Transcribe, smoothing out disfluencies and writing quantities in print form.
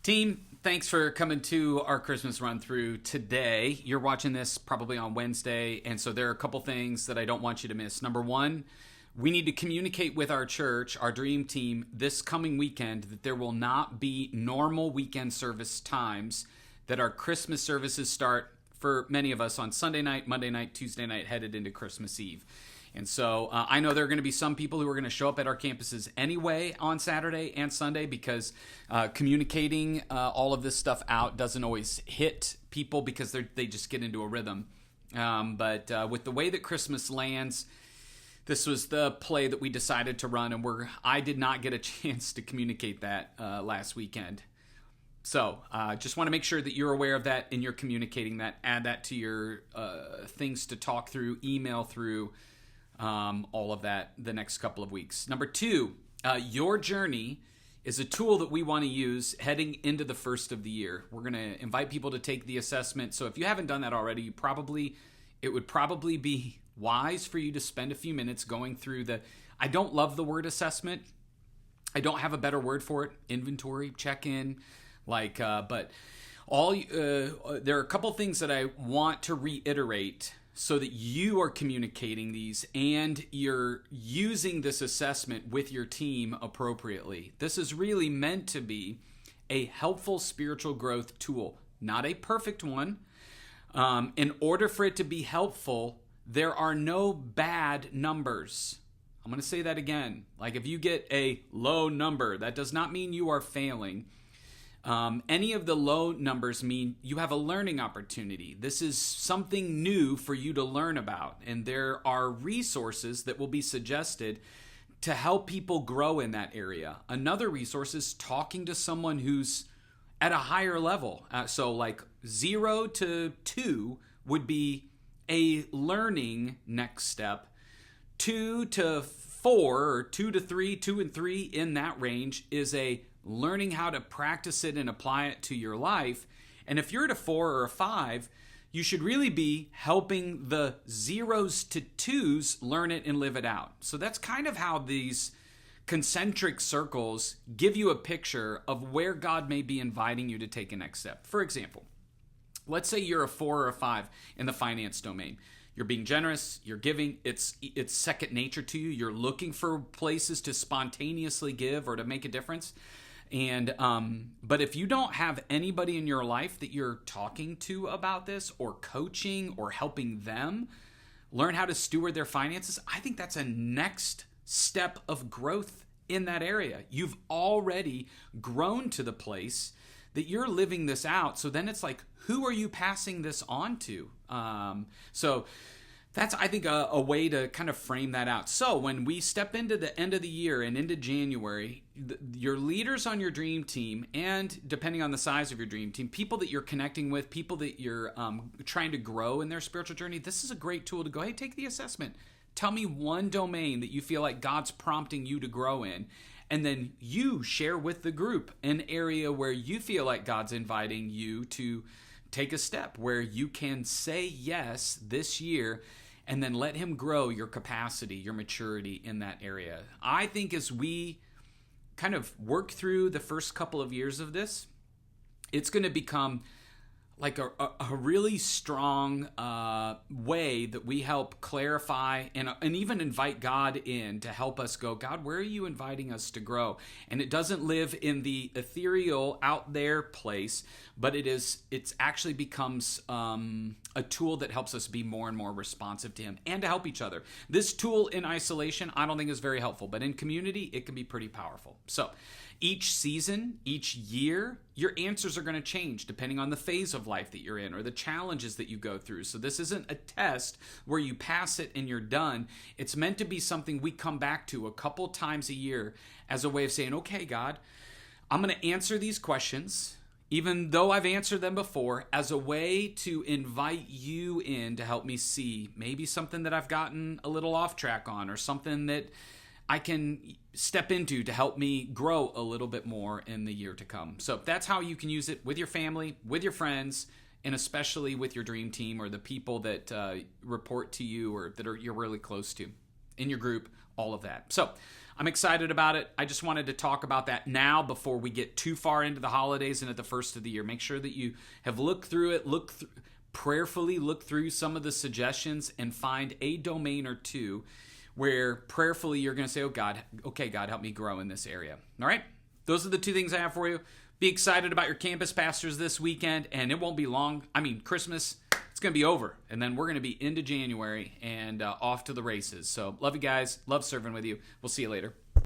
Team, thanks for coming to our Christmas run through today. You're watching this probably on Wednesday, and so there are a couple things that I don't want you to miss. Number one, we need to communicate with our church, our dream team, this coming weekend that there will not be normal weekend service times, that our Christmas services start for many of us on Sunday night, Monday night, Tuesday night, headed into Christmas Eve. And so I know there are going to be some people who are going to show up at our campuses anyway on Saturday and Sunday because communicating all of this stuff out doesn't always hit people because they just get into a rhythm. But with the way that Christmas lands, this was the play that we decided to run, and I did not get a chance to communicate that last weekend. So just want to make sure that you're aware of that and you're communicating that. Add that to your things to talk through, email through, all of that the next couple of weeks. Number two, Your Journey is a tool that we want to use heading into the first of the year. We're going to invite people to take the assessment. So if you haven't done that already, it would probably be wise for you to spend a few minutes going through I don't love the word assessment. I don't have a better word for it. Inventory, check-in, but there are a couple things that I want to reiterate so that you are communicating these and you're using this assessment with your team appropriately. This is really meant to be a helpful spiritual growth tool, not a perfect one. In order for it to be helpful, there are no bad numbers. I'm going to say that again. Like if you get a low number, that does not mean you are failing. Any of the low numbers mean you have a learning opportunity. This is something new for you to learn about. And there are resources that will be suggested to help people grow in that area. Another resource is talking to someone who's at a higher level. So like 0 to 2 would be a learning next step. 2 to 4 or 2 to 3, 2 and 3 in that range is a learning how to practice it and apply it to your life. And if you're at a 4 or a 5, you should really be helping the 0s to 2s learn it and live it out. So that's kind of how these concentric circles give you a picture of where God may be inviting you to take a next step. For example, let's say you're a 4 or a 5 in the finance domain. You're being generous, you're giving, it's second nature to you. You're looking for places to spontaneously give or to make a difference. And but if you don't have anybody in your life that you're talking to about this or coaching or helping them learn how to steward their finances, I think that's a next step of growth in that area. You've already grown to the place that you're living this out. So then it's like, who are you passing this on to? So that's, I think, a way to kind of frame that out. So when we step into the end of the year and into January, your leaders on your dream team, and depending on the size of your dream team, people that you're connecting with, people that you're trying to grow in their spiritual journey, this is a great tool to go, hey, take the assessment. Tell me one domain that you feel like God's prompting you to grow in. And then you share with the group an area where you feel like God's inviting you to take a step, where you can say yes this year and then let him grow your capacity, your maturity in that area. I think as we kind of work through the first couple of years of this, it's going to become like a really strong way that we help clarify and even invite God in to help us go, God, where are you inviting us to grow? And it doesn't live in the ethereal out there place, but it's actually becomes a tool that helps us be more and more responsive to him and to help each other. This tool in isolation, I don't think is very helpful, but in community, it can be pretty powerful. So each season, each year, your answers are going to change depending on the phase of life that you're in or the challenges that you go through. So this isn't a test where you pass it and you're done. It's meant to be something we come back to a couple times a year as a way of saying, okay, God, I'm going to answer these questions, even though I've answered them before, as a way to invite you in to help me see maybe something that I've gotten a little off track on or something that I can step into to help me grow a little bit more in the year to come. So that's how you can use it with your family, with your friends, and especially with your dream team or the people that report to you or that you're really close to in your group, all of that. So I'm excited about it. I just wanted to talk about that now before we get too far into the holidays and at the first of the year. Make sure that you have looked through it, prayerfully look through some of the suggestions and find a domain or two where prayerfully you're going to say, oh God, okay, God, help me grow in this area. All right? Those are the two things I have for you. Be excited about your campus pastors this weekend, and it won't be long. I mean, Christmas, it's going to be over, and then we're going to be into January and off to the races. So love you guys. Love serving with you. We'll see you later.